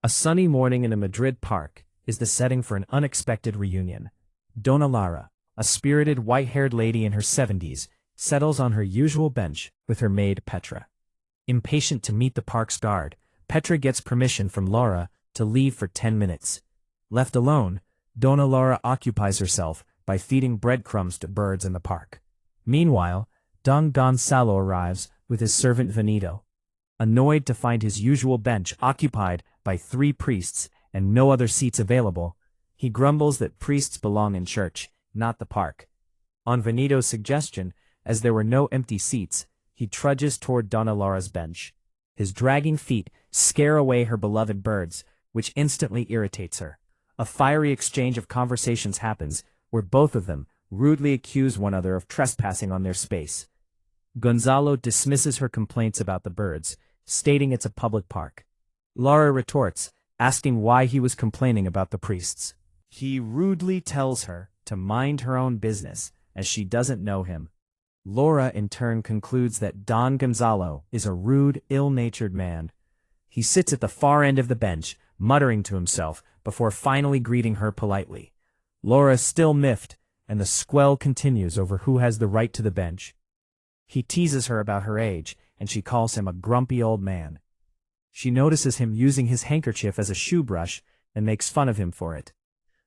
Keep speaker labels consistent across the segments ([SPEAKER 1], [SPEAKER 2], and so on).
[SPEAKER 1] A sunny morning in a Madrid park is the setting for an unexpected reunion. Dona Laura, a spirited white-haired lady in her 70s, settles on her usual bench with her maid Petra. Impatient to meet the park's guard, Petra gets permission from Laura to leave for 10 minutes. Left alone, Dona Laura occupies herself by feeding breadcrumbs to birds in the park. Meanwhile, Don Gonzalo arrives with his servant Juanito. Annoyed to find his usual bench occupied by 3 priests and no other seats available, he grumbles that priests belong in church, not the park. On Juanito's suggestion, as there were no empty seats, he trudges toward Dona Laura's bench. His dragging feet scare away her beloved birds, which instantly irritates her. A fiery exchange of conversations happens, where both of them rudely accuse one another of trespassing on their space. Gonzalo dismisses her complaints about the birds, stating it's a public park. Laura retorts, asking why he was complaining about the priests. He rudely tells her to mind her own business, as she doesn't know him. Laura in turn concludes that Don Gonzalo is a rude, ill-natured man. He sits at the far end of the bench, muttering to himself, before finally greeting her politely. Laura is still miffed, and the squell continues over who has the right to the bench. He teases her about her age, and she calls him a grumpy old man. She notices him using his handkerchief as a shoe brush and makes fun of him for it.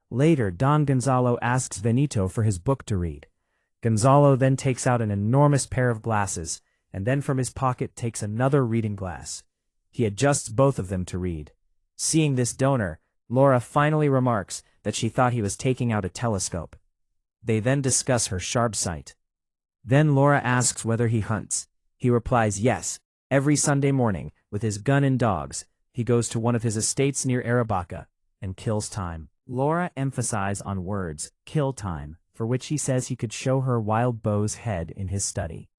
[SPEAKER 1] Later, Don Gonzalo asks Juanito for his book to read. Gonzalo then takes out an enormous pair of glasses, and then from his pocket takes another reading glass. He adjusts both of them to read. Seeing this donor, Laura finally remarks that she thought he was taking out a telescope. They then discuss her sharp sight. Then Laura asks whether he hunts. He replies yes. Every Sunday morning, with his gun and dogs, he goes to one of his estates near Arabaca and kills time. Laura emphasizes on words, kill time, for which he says he could show her wild bow's head in his study.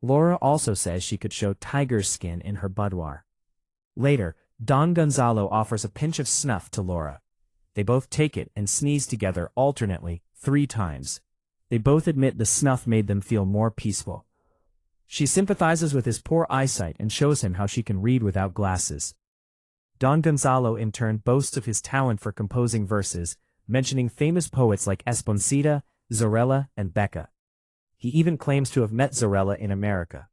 [SPEAKER 1] Laura also says she could show tiger's skin in her boudoir. Later, Don Gonzalo offers a pinch of snuff to Laura. They both take it and sneeze together alternately 3 times. They both admit the snuff made them feel more peaceful. She sympathizes with his poor eyesight and shows him how she can read without glasses. Don Gonzalo in turn boasts of his talent for composing verses, mentioning famous poets like Esponcita, Zorella, and Becca. He even claims to have met Zorella in America.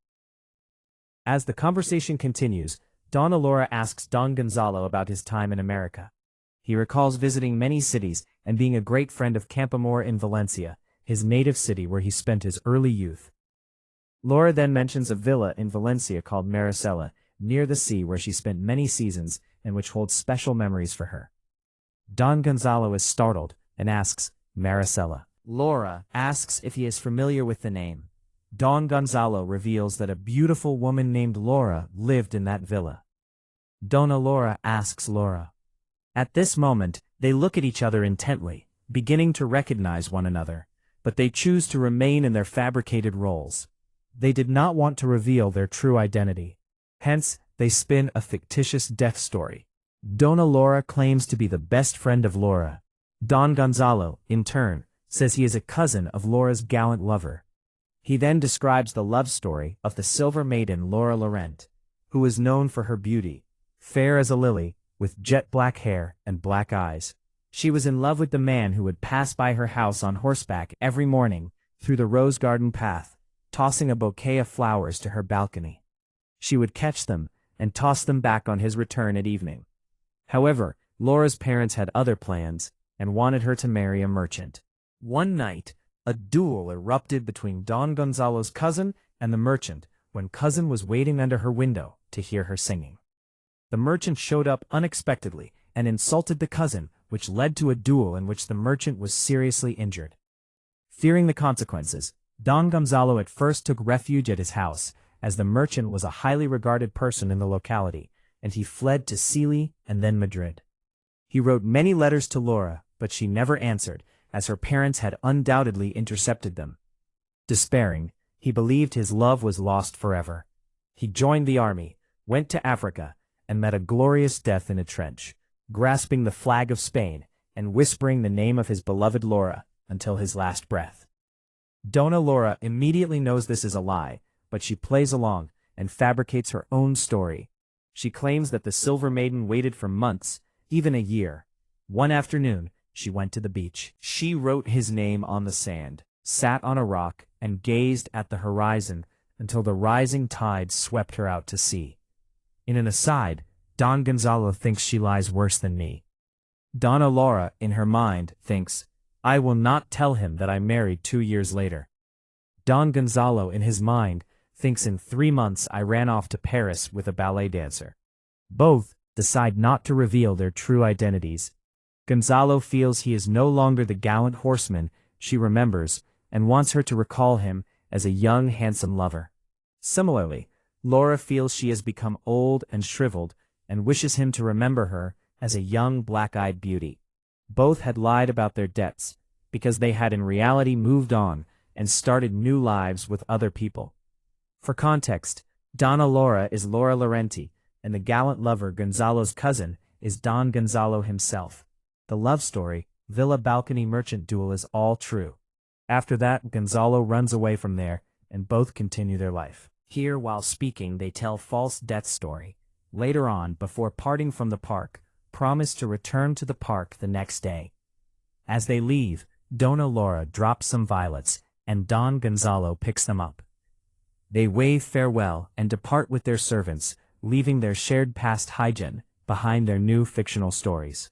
[SPEAKER 1] As the conversation continues, Dona Laura asks Don Gonzalo about his time in America. He recalls visiting many cities and being a great friend of Campoamor in Valencia, his native city where he spent his early youth. Laura then mentions a villa in Valencia called Maricela, near the sea where she spent many seasons and which holds special memories for her. Don Gonzalo is startled and asks, Maricela. Laura asks if he is familiar with the name. Don Gonzalo reveals that a beautiful woman named Laura lived in that villa. Dona Laura asks Laura. At this moment, they look at each other intently, beginning to recognize one another, but they choose to remain in their fabricated roles. They did not want to reveal their true identity. Hence, they spin a fictitious death story. Dona Laura claims to be the best friend of Laura. Don Gonzalo, in turn, says he is a cousin of Laura's gallant lover. He then describes the love story of the silver maiden Laura Laurent, who was known for her beauty, fair as a lily, with jet black hair and black eyes. She was in love with the man who would pass by her house on horseback every morning through the rose garden path, tossing a bouquet of flowers to her balcony. She would catch them and toss them back on his return at evening. However, Laura's parents had other plans and wanted her to marry a merchant. One night, a duel erupted between Don Gonzalo's cousin and the merchant when cousin was waiting under her window to hear her singing. The merchant showed up unexpectedly and insulted the cousin, which led to a duel in which the merchant was seriously injured. Fearing the consequences, Don Gonzalo at first took refuge at his house, as the merchant was a highly regarded person in the locality, and he fled to Sealy and then Madrid. He wrote many letters to Laura, but she never answered, as her parents had undoubtedly intercepted them. Despairing, he believed his love was lost forever. He joined the army, went to Africa, and met a glorious death in a trench, grasping the flag of Spain and whispering the name of his beloved Laura until his last breath. Dona Laura immediately knows this is a lie, but she plays along and fabricates her own story. She claims that the Silver Maiden waited for months, even a year. One afternoon, she went to the beach. She wrote his name on the sand, sat on a rock, and gazed at the horizon until the rising tide swept her out to sea. In an aside, Don Gonzalo thinks she lies worse than me. Dona Laura, in her mind, thinks, I will not tell him that I married 2 years later. Don Gonzalo, in his mind, thinks in 3 months I ran off to Paris with a ballet dancer. Both decide not to reveal their true identities. Gonzalo feels he is no longer the gallant horseman she remembers and wants her to recall him as a young, handsome lover. Similarly, Laura feels she has become old and shriveled and wishes him to remember her as a young, black-eyed beauty. Both had lied about their debts because they had in reality moved on and started new lives with other people. For context, Dona Laura is Laura Laurenti, and the gallant lover Gonzalo's cousin is Don Gonzalo himself. The love story, Villa Balcony Merchant Duel, is all true. After that, Gonzalo runs away from there, and both continue their life. Here, while speaking, they tell false death story. Later on, before parting from the park, promise to return to the park the next day. As they leave, Dona Laura drops some violets, and Don Gonzalo picks them up. They wave farewell and depart with their servants, leaving their shared past hygiene behind their new fictional stories.